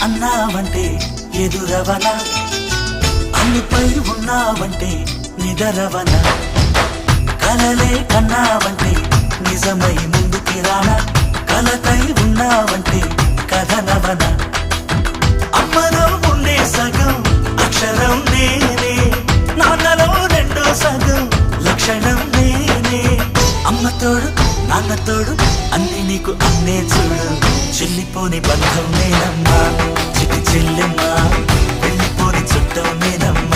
అన్నావంటే ఎదురవన, అన్నిపై ఉన్నావంటే నిదరవన, కలలే కన్నావంటే నిజమై ముందుకి రానా, కలతై ఉన్నావంటే కథనవన. అమ్మలో ఉండే సగం అక్షరం నేనే, నాన్నలో రెండో సగం లక్షణం నేనే. అమ్మ తోడు నాన్న తోడు అన్ని నీకు అన్నే చూడు, చెల్లిపోని బంధం నేనమ్మా, చిటి చెల్లెమ్మా, వెళ్ళిపోని చుట్టం నేనమ్మా.